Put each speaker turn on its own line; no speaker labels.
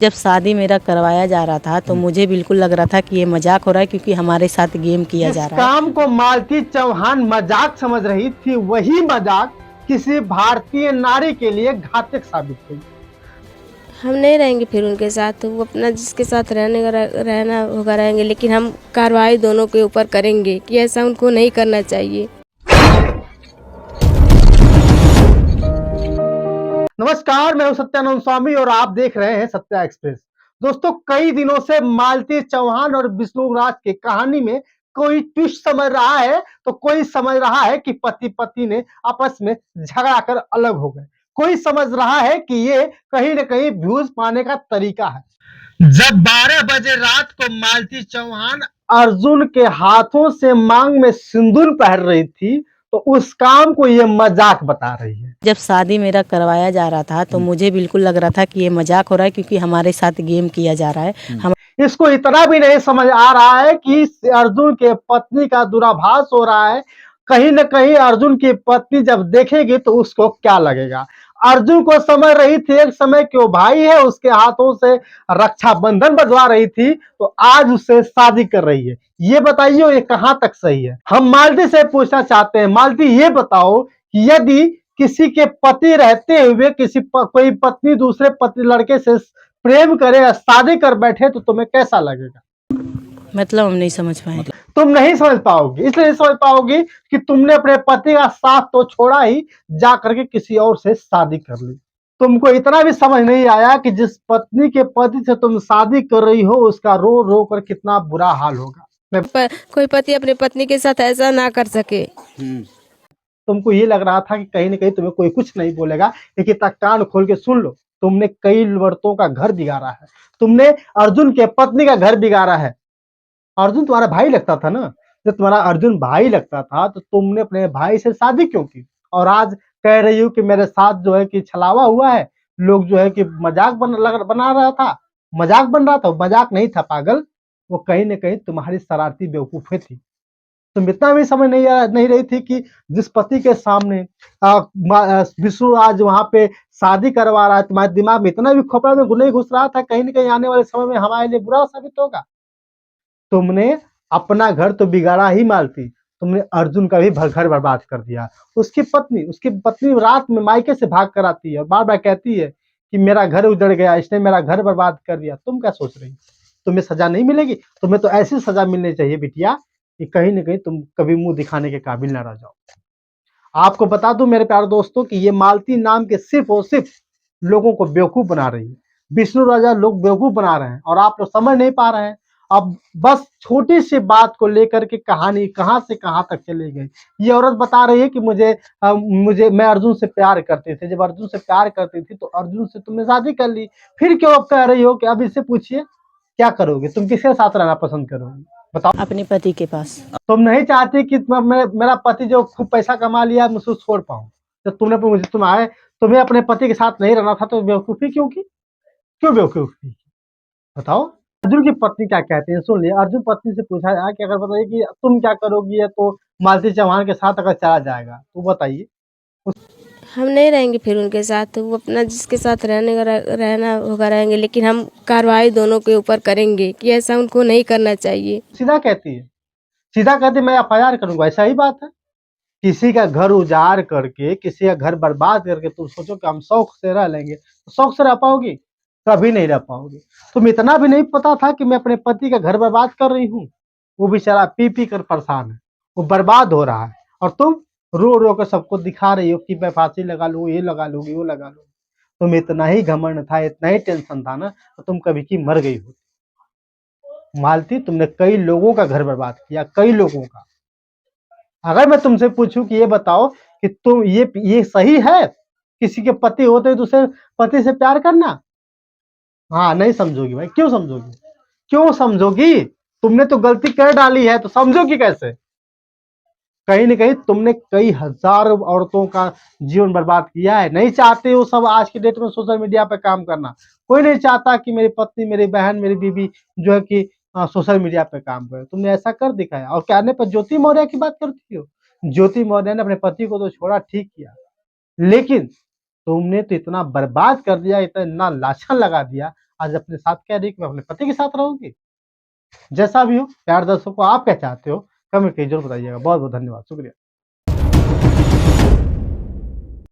जब शादी मेरा करवाया जा रहा था तो मुझे बिल्कुल लग रहा था कि ये मजाक हो रहा है, क्योंकि हमारे साथ गेम किया जा
जिस
रहा है।
काम को मालती चौहान मजाक समझ रही थी, वही मजाक किसी भारतीय नारी के लिए घातक साबित हुई।
हम नहीं रहेंगे फिर उनके साथ, तो वो अपना जिसके साथ रहना होगा रहेंगे, लेकिन हम कार्रवाई दोनों के ऊपर करेंगे कि ऐसा उनको नहीं करना चाहिए।
नमस्कार, मैं हूं सत्यानंद स्वामी और आप देख रहे हैं सत्या एक्सप्रेस। दोस्तों, कई दिनों से मालती चौहान और विष्णु राज की कहानी में कोई ट्विस्ट समझ रहा है तो कोई समझ रहा है कि पति पत्नी ने आपस में झगड़ा कर अलग हो गए। कोई समझ रहा है कि ये कहीं ना कहीं व्यूज पाने का तरीका है। जब 12 बजे रात को मालती चौहान अर्जुन के हाथों से मांग में सिंदूर पहन रही थी, तो उस काम को ये मजाक बता रही है।
जब शादी मेरा करवाया जा रहा था तो मुझे बिल्कुल लग रहा था कि ये मजाक हो रहा है, क्योंकि हमारे साथ गेम किया जा रहा है। हम
इसको इतना भी नहीं समझ आ रहा है कि अर्जुन के पत्नी का दूराभास हो रहा है। कहीं न कहीं अर्जुन की पत्नी जब देखेगी तो उसको क्या लगेगा। अर्जुन को समझ रही थी एक समय कि वो भाई है, उसके हाथों से रक्षाबंधन बंधवा रही थी, तो आज उससे शादी कर रही है। ये बताइए, ये कहां तक सही है। हम मालती से पूछना चाहते हैं, मालती ये बताओ कि यदि किसी के पति रहते हुए कोई पत्नी दूसरे पति लड़के से प्रेम करे या शादी कर बैठे तो तुम्हें कैसा लगेगा।
मतलब हम नहीं समझ पाए।
तुम नहीं समझ पाओगी, इसलिए नहीं समझ पाओगी कि तुमने अपने पति का साथ तो छोड़ा ही, जा करके किसी और से शादी कर ली। तुमको इतना भी समझ नहीं आया कि जिस पत्नी के पति से तुम शादी कर रही हो, उसका रो रो कर कितना बुरा हाल होगा।
कोई पति अपने पत्नी के साथ ऐसा ना कर सके।
तुमको ये लग रहा था कि कहीं ना कहीं तुम्हें कोई कुछ नहीं बोलेगा, लेकिन तक कान खोल के सुन लो, तुमने कई औरतों का घर बिगाड़ा है। तुमने अर्जुन के पत्नी का घर बिगाड़ा है। अर्जुन तुम्हारा भाई लगता था ना। जब तुम्हारा अर्जुन भाई लगता था तो तुमने अपने भाई से शादी क्यों की। और आज कह रही हो कि मेरे साथ जो है कि छलावा हुआ है, लोग जो है कि मजाक बना रहा था। मजाक बन रहा था, मजाक नहीं था पागल। वो कहीं ना कहीं तुम्हारी शरारती बेवकूफे थी। तुम इतना भी समझ नहीं रही थी कि जिस पति के सामने विष्णु आज वहां पे शादी करवा रहा है, तुम्हारे दिमाग में इतना भी खोपड़ा में नहीं घुस रहा था कहीं ना कहीं आने वाले समय में हमारे लिए बुरा साबित होगा। तुमने अपना घर तो बिगाड़ा ही मालती, तुमने अर्जुन का भी घर बर्बाद कर दिया। उसकी पत्नी रात में मायके से भाग कर आती है और बार बार कहती है कि मेरा घर उजड़ गया, इसने मेरा घर बर्बाद कर दिया। तुम क्या सोच रही, तुम्हें सजा नहीं मिलेगी। तुम्हें तो ऐसी सजा मिलनी चाहिए बिटिया कि कहीं ना कहीं तुम कभी मुंह दिखाने के काबिल ना रह जाओ। आपको बता दूं मेरे प्यारे दोस्तों कि ये मालती नाम के सिर्फ और सिर्फ लोगों को बेवकूफ बना रही है। विष्णु राजा लोग बेवकूफ बना रहे हैं और आप लोग समझ नहीं पा रहे हैं। अब बस छोटी सी बात को लेकर के कहानी कहां से कहां तक चली गई। ये औरत बता रही है कि मैं अर्जुन से प्यार करती थी। जब अर्जुन से प्यार करती थी तो अर्जुन से तुमने शादी कर ली। फिर क्यों अब कह रही हो कि अब इससे पूछिए क्या करोगे, तुम किसके साथ रहना पसंद करोगे, बताओ।
अपने पति के पास।
तुम नहीं चाहती कि मेरा पति जो खूब पैसा कमा लिया मुझसे छोड़ पाऊं। जब तुम्हें अपने पति के साथ नहीं रहना था तो बेवकूफी क्यों की, क्यों बेवकूफी बताओ। अर्जुन की पत्नी क्या कहते हैं सुन लिया। अर्जुन पत्नी से पूछा गया कि अगर बताइए कि तुम क्या करोगी, तो मालती चौहान के साथ अगर चला जाएगा तो बताइए।
हम नहीं रहेंगे फिर उनके साथ, तो वो अपना जिसके साथ रहना होगा रहेंगे, लेकिन हम कार्रवाई दोनों के ऊपर करेंगे कि ऐसा उनको नहीं करना चाहिए।
सीधा कहती है, सीधा कहती मैं FIR करूंगा। ऐसा ही बात है। किसी का घर उजाड़ करके, किसी का घर बर्बाद करके तुम सोचो कि हम शौक से रह लेंगे, तो शौक से रह पाओगी, कभी नहीं रह पाओगी। तुम इतना भी नहीं पता था कि मैं अपने पति का घर बर्बाद कर रही हूँ। वो बेचारा पी पी कर परेशान है, वो बर्बाद हो रहा है, और तुम रो रो कर सबको दिखा रही हो कि मैं फांसी लगा लूँ, ये लगा लूंगी, वो लगा लूंगी। तुम इतना ही घमंड था, इतना ही टेंशन था ना, तो तुम कभी की मर गई हो। मालती, तुमने कई लोगों का घर बर्बाद किया, कई लोगों का। अगर मैं तुमसे पूछूं कि ये बताओ कि तुम ये सही है किसी के पति होते दूसरे पति से प्यार करना। हाँ, नहीं समझोगी भाई, क्यों समझोगी, क्यों समझोगी। तुमने तो गलती कर डाली है तो समझोगी कैसे। कहीं ना कहीं तुमने कई हजार औरतों का जीवन बर्बाद किया है। नहीं चाहते हो सब आज की डेट में सोशल मीडिया पे काम करना। कोई नहीं चाहता कि मेरी पत्नी, मेरी बहन, मेरी बीवी जो है कि सोशल मीडिया पे काम करे। तुमने ऐसा कर दिखाया। और कहने पर ज्योति मौर्य की बात करती हो। ज्योति मौर्य ने अपने पति को तो छोड़ा, ठीक किया, लेकिन तुमने तो इतना बर्बाद कर दिया, इतना लाछन लगा दिया। आज अपने साथ कह रही है कि मैं अपने पति के साथ रहूंगी। जैसा भी हो, प्यार दर्शकों, आप क्या चाहते हो कमेंट करके जरूर बताइएगा। बहुत बहुत धन्यवाद, शुक्रिया।